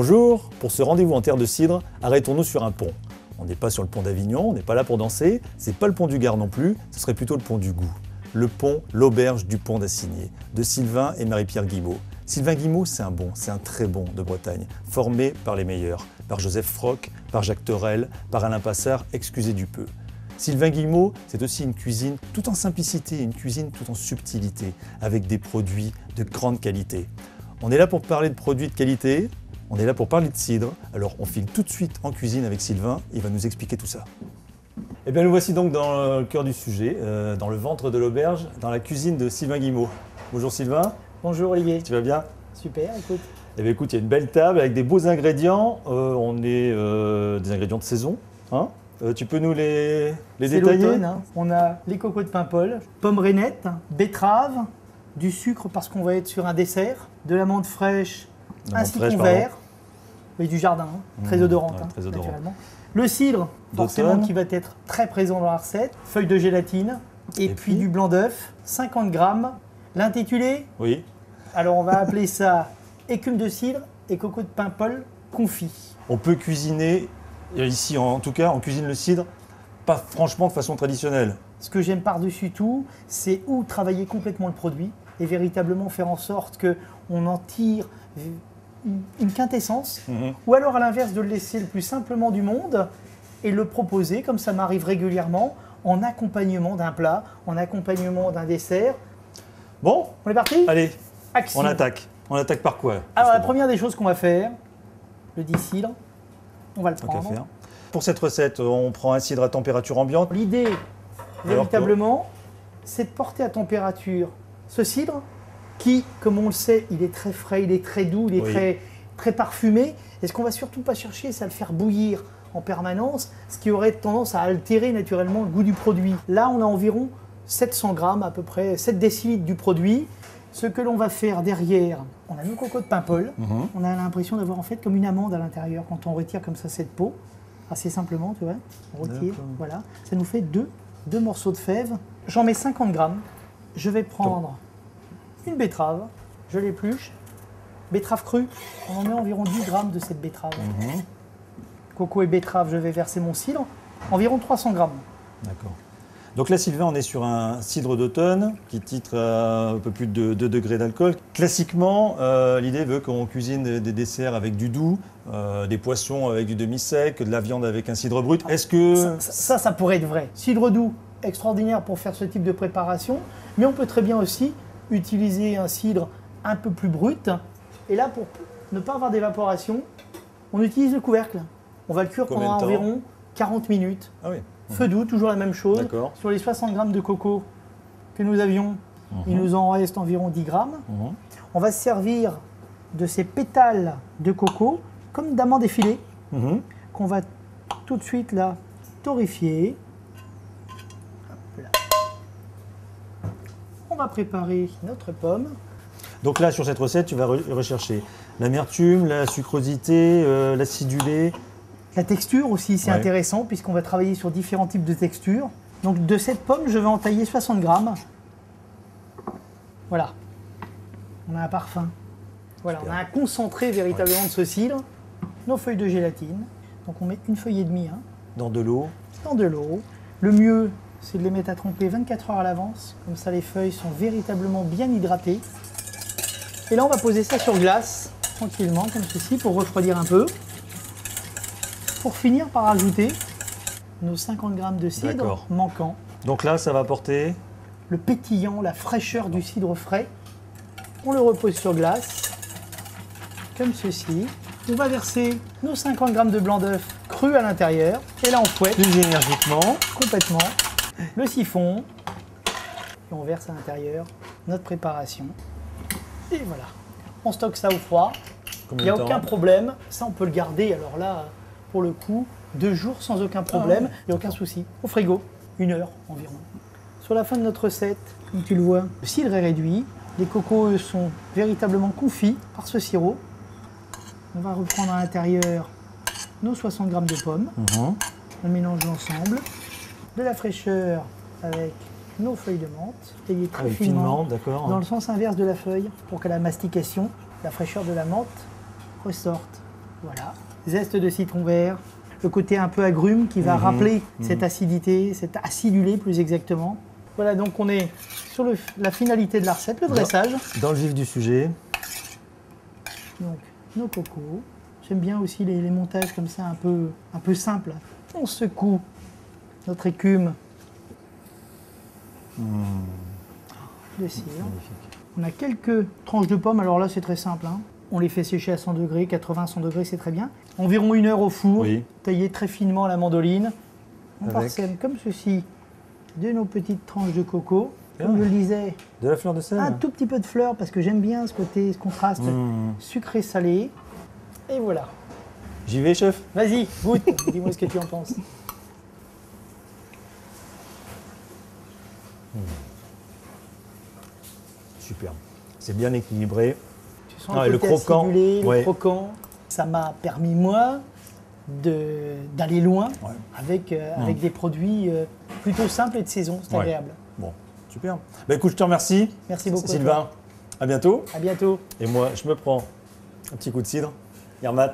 Bonjour, pour ce rendez-vous en terre de cidre, arrêtons-nous sur un pont. On n'est pas sur le pont d'Avignon, on n'est pas là pour danser, c'est pas le pont du Gard non plus, ce serait plutôt le pont du Goût. Le pont, l'auberge du pont d'Assigné, de Sylvain et Marie-Pierre Guimot. Sylvain Guimot, c'est un très bon de Bretagne, formé par les meilleurs, par Joseph Froc, par Jacques Torel, par Alain Passard, excusez du peu. Sylvain Guimot, c'est aussi une cuisine tout en simplicité, une cuisine tout en subtilité, avec des produits de grande qualité. On est là pour parler de produits de qualité, on est là pour parler de cidre, alors on file tout de suite en cuisine avec Sylvain, il va nous expliquer tout ça. Eh bien nous voici donc dans le cœur du sujet, dans le ventre de l'auberge, dans la cuisine de Sylvain Guimot. Bonjour Sylvain. Bonjour Olivier. Tu vas bien? Super, écoute. Eh bien écoute, il y a une belle table avec des beaux ingrédients, on est des ingrédients de saison, hein? Tu peux nous les détailler? C'est l'automne, hein. On a les cocos de Paimpol, pommes rainettes, betteraves, du sucre parce qu'on va être sur un dessert, de l'amande fraîche, un citron vert, et du jardin, hein, très odorante, ouais, très odorant. naturellement. Le cidre, forcément, qui va être très présent dans la recette, feuilles de gélatine, et puis du blanc d'œuf, 50 grammes. L'intitulé? Oui. Alors on va appeler ça écume de cidre et coco de Paimpol confit. On peut cuisiner, ici en tout cas, on cuisine le cidre, pas franchement de façon traditionnelle. Ce que j'aime par-dessus tout, c'est où travailler complètement le produit et véritablement faire en sorte qu'on en tire une quintessence, ou alors à l'inverse de le laisser le plus simplement du monde et le proposer, comme ça m'arrive régulièrement, en accompagnement d'un plat, en accompagnement d'un dessert. Bon, on est parti? Allez, action. On attaque. On attaque par quoi? Alors la première des choses qu'on va faire, le cidre, on va le prendre. Pour cette recette, on prend un cidre à température ambiante. L'idée, véritablement, c'est de porter à température ce cidre qui, comme on le sait, il est très frais, il est très doux, il est très parfumé. Et ce qu'on va surtout pas chercher, c'est à le faire bouillir en permanence, ce qui aurait tendance à altérer naturellement le goût du produit. Là, on a environ 700 grammes, à peu près 7 décilitres du produit. Ce que l'on va faire derrière, on a nos cocos de Paimpol. On a l'impression d'avoir en fait comme une amande à l'intérieur quand on retire comme ça cette peau. Assez simplement, tu vois, on retire, voilà. Ça nous fait deux morceaux de fèves. J'en mets 50 grammes. Je vais prendre une betterave, je l'épluche. Betterave crue, on en met environ 10 grammes de cette betterave. Coco et betterave, je vais verser mon cidre, environ 300 grammes. D'accord. Donc là, Sylvain, on est sur un cidre d'automne qui titre à un peu plus de 2 degrés d'alcool. Classiquement, l'idée veut qu'on cuisine des desserts avec du doux, des poissons avec du demi-sec, de la viande avec un cidre brut. Est-ce que... Ça pourrait être vrai. Cidre doux, extraordinaire pour faire ce type de préparation, mais on peut très bien aussi utiliser un cidre un peu plus brut. Et là, pour ne pas avoir d'évaporation, on utilise le couvercle. On va le cuire pendant environ 40 minutes. Ah oui. Feu doux, toujours la même chose. Sur les 60 grammes de coco que nous avions, il nous en reste environ 10 grammes. On va se servir de ces pétales de coco comme d'amandes effilées qu'on va tout de suite là torréfier. Hop là. On va préparer notre pomme. Donc là, sur cette recette, tu vas rechercher l'amertume, la sucrosité, l'acidulé. La texture aussi, c'est intéressant puisqu'on va travailler sur différents types de textures. Donc de cette pomme, je vais en tailler 60 grammes. Voilà. On a un parfum. Voilà, on a un concentré véritablement de ce cidre. Nos feuilles de gélatine. Donc on met une feuille et demie. Dans de l'eau. Dans de l'eau. Le mieux, c'est de les mettre à tremper 24 heures à l'avance. Comme ça, les feuilles sont véritablement bien hydratées. Et là, on va poser ça sur glace, tranquillement, comme ceci, pour refroidir un peu. Pour finir par ajouter nos 50 grammes de cidre manquants. Donc là, ça va apporter le pétillant, la fraîcheur du cidre frais. On le repose sur glace, comme ceci. On va verser nos 50 grammes de blanc d'œuf cru à l'intérieur. Et là, on fouette plus énergiquement, complètement, le siphon. Et on verse à l'intérieur notre préparation. Et voilà. On stocke ça au froid. Il n'y a aucun problème. Ça, on peut le garder. Alors là, pour le coup, 2 jours sans aucun problème, il n'y a aucun souci. Au frigo, 1 heure environ. Sur la fin de notre recette, comme tu le vois, le cidre est réduit. Les cocos, eux, sont véritablement confits par ce sirop. On va reprendre à l'intérieur nos 60 grammes de pommes. On mélange l'ensemble. De la fraîcheur avec nos feuilles de menthe, taillées très finement, dans le sens inverse de la feuille, pour que la mastication, la fraîcheur de la menthe ressorte. Voilà, zeste de citron vert, le côté un peu agrume qui va rappeler cette acidité, cet acidulé plus exactement. Voilà, donc on est sur la finalité de la recette, le dressage. Dans le vif du sujet. Donc, nos cocos. J'aime bien aussi les montages comme ça, un peu simples. On secoue notre écume de cire. On a quelques tranches de pommes, alors là c'est très simple. Hein. On les fait sécher à 100 degrés, 80-100 degrés, c'est très bien. Environ 1 heure au four, taillé très finement à la mandoline. On parsème comme ceci de nos petites tranches de coco. Comme je le disais, de la fleur de sel. Un tout petit peu de fleur parce que j'aime bien ce côté, ce contraste sucré-salé. Et voilà. J'y vais, chef. Vas-y, goûte. Dis-moi ce que tu en penses. Super. C'est bien équilibré. Tu sens le croquant, acidulé, le croquant. Ça m'a permis, moi, d'aller loin avec des produits plutôt simples et de saison. C'est agréable. Bon, super. Bah, écoute, je te remercie. Merci beaucoup. Sylvain, à bientôt. À bientôt. Et moi, je me prends un petit coup de cidre. Yermat.